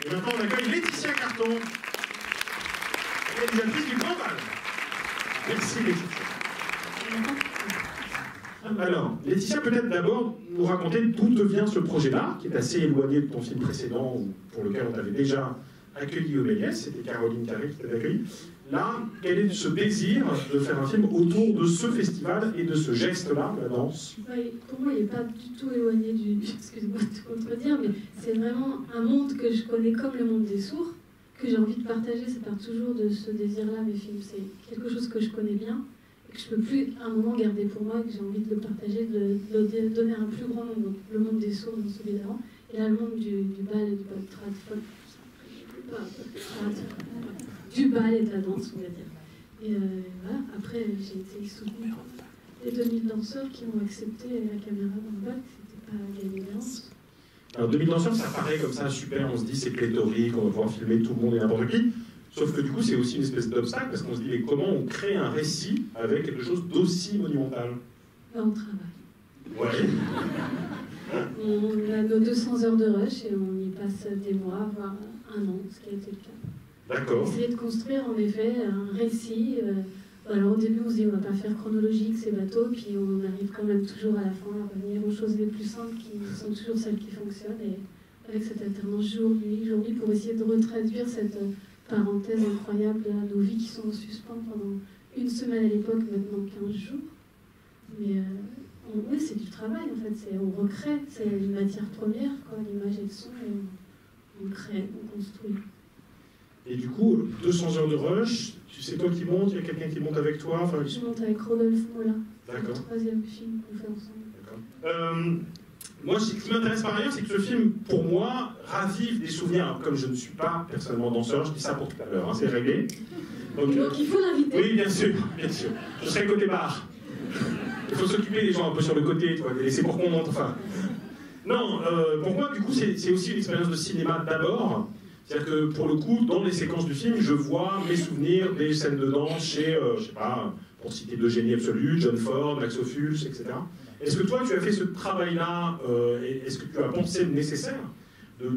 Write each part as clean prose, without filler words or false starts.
Et maintenant, on accueille Laetitia Carton, réalisatrice du Grand Bal. Merci Laetitia. Alors, Laetitia, peut-être d'abord nous raconter d'où te vient ce projet-là, qui est assez éloigné de ton film précédent, pour lequel on t'avait déjà accueilli au Méliès, c'était Caroline Carré qui t'avait accueilli. Là, quel est ce désir de faire un film autour de ce festival et de ce geste-là, de la danse? Pour moi, il n'est pas du tout éloigné du... Excuse-moi de te contredire, mais c'est vraiment un monde que je connais comme le monde des sourds, que j'ai envie de partager. Ça part toujours de ce désir-là, mes films. C'est quelque chose que je connais bien, et que je ne peux plus, à un moment, garder pour moi, et que j'ai envie de le partager, de le donner à un plus grand nombre. Donc, le monde des sourds, dans celui d'avant, et là, le monde du bal et du du bal et de la danse, on va dire. Et voilà, après, j'ai été soutenue par les 2000 danseurs qui ont accepté la caméra dans le bal, que c'était pas gagné d'avance. Alors 2000 danseurs, ça paraît comme ça super, on se dit c'est pléthorique, on va pouvoir filmer tout le monde et n'importe qui. Sauf que du coup, c'est aussi une espèce d'obstacle, parce qu'on se dit mais comment on crée un récit avec quelque chose d'aussi monumental? On travaille. Ouais. On a nos 200 heures de rush et on y passe des mois, voire un an, ce qui a été le cas. D'accord. Essayer de construire en effet un récit. Alors au début on se dit on va pas faire chronologique ces bateaux, puis on arrive quand même toujours à la fin à revenir aux choses les plus simples qui sont toujours celles qui fonctionnent, et avec cette alternance jour-nuit, pour essayer de retraduire cette parenthèse incroyable de nos vies qui sont en suspens pendant une semaine à l'époque, maintenant 15 jours. Mais oui, c'est du travail en fait, on recrée, c'est une matière première, l'image et le son, et on crée, on construit. Et du coup, 200 heures de rush, c'est toi qui montes, il y a quelqu'un qui monte avec toi? Enfin... Je monte avec Rodolphe Mola. D'accord. C'est le troisième film qu'on fait ensemble. D'accord. Moi, ce qui m'intéresse par ailleurs, c'est que ce film, pour moi, ravive des souvenirs. Alors, comme je ne suis pas personnellement danseur, je dis ça pour tout à l'heure, hein, c'est réglé. Donc il faut l'inviter. Oui, bien sûr, bien sûr. Je serai côté bar. Il faut s'occuper des gens un peu sur le côté, les laisser pour qu'on monte, enfin... Non, pour moi, du coup, c'est aussi une expérience de cinéma d'abord. C'est-à-dire que, pour le coup, dans les séquences du film, je vois mes souvenirs des scènes de danse chez, je sais pas, pour citer deux génies absolus, John Ford, Max Ophuls, etc. Est-ce que toi, tu as fait ce travail-là, est-ce que tu as pensé le nécessaire de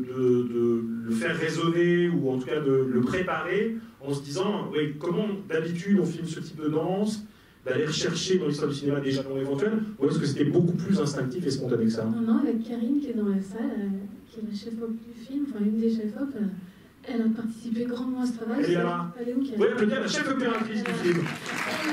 le faire résonner, ou en tout cas de le préparer, en se disant, oui, comment d'habitude on filme ce type de danse, d'aller rechercher dans l'histoire du cinéma des jalons éventuels, ou est-ce que c'était beaucoup plus instinctif et spontané que ça? Non, avec Karine qui est dans la salle, qui est la chef-op du film, enfin une des chefs-op, elle a participé grandement à ce travail. Elle est là-bas. Elle est où, Karine? Oui, peut-être la chef opératrice du film. Elle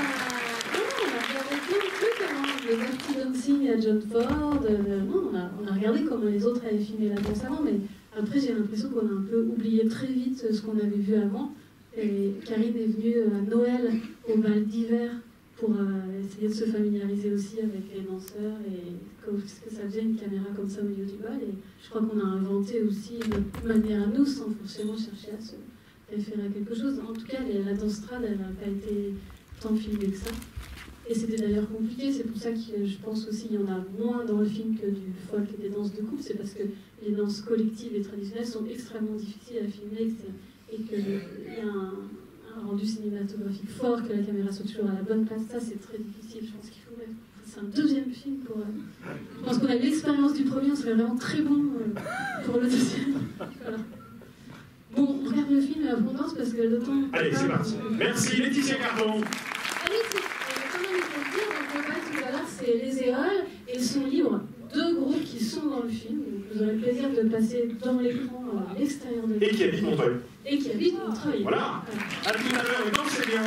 a regardé plein de trucs, le Dirty Dancing à John Ford, on a regardé comment les autres avaient filmé la danse avant, mais après j'ai l'impression qu'on a un peu oublié très vite ce qu'on avait vu avant. Et Karine est venue à Noël au bal d'hiver pour essayer de se familiariser aussi avec les danseurs et ce que ça faisait une caméra comme ça au milieu du bal. Et je crois qu'on a inventé aussi notre manière à nous sans forcément chercher à se référer à quelque chose. En tout cas, la danse trad, elle n'a pas été tant filmée que ça. Et c'était d'ailleurs compliqué, c'est pour ça que je pense aussi qu'il y en a moins dans le film que du folk et des danses de couple. C'est parce que les danses collectives et traditionnelles sont extrêmement difficiles à filmer et qu'il y a un rendu cinématographique fort, que la caméra soit toujours à la bonne place. Ça, c'est très difficile. Je pense qu'il faut mettre... C'est un deuxième film pour... Je pense qu'on a eu l'expérience du premier, on serait vraiment très bon pour le deuxième. Voilà. Bon, on regarde le film à l'abondance parce que le temps... Allez, c'est parti. Merci Laetitia Carton. Allez, quand même, il faut le dire, donc le bal tout à l'heure, c'est Les Éoles, et ils sont libres. Deux groupes qui sont dans le film, donc vous aurez le plaisir de passer dans l'écran à l'extérieur de Et qui habite Montreuil. Et qui habite Montreuil. Voilà. À tout à l'heure, dansez bien.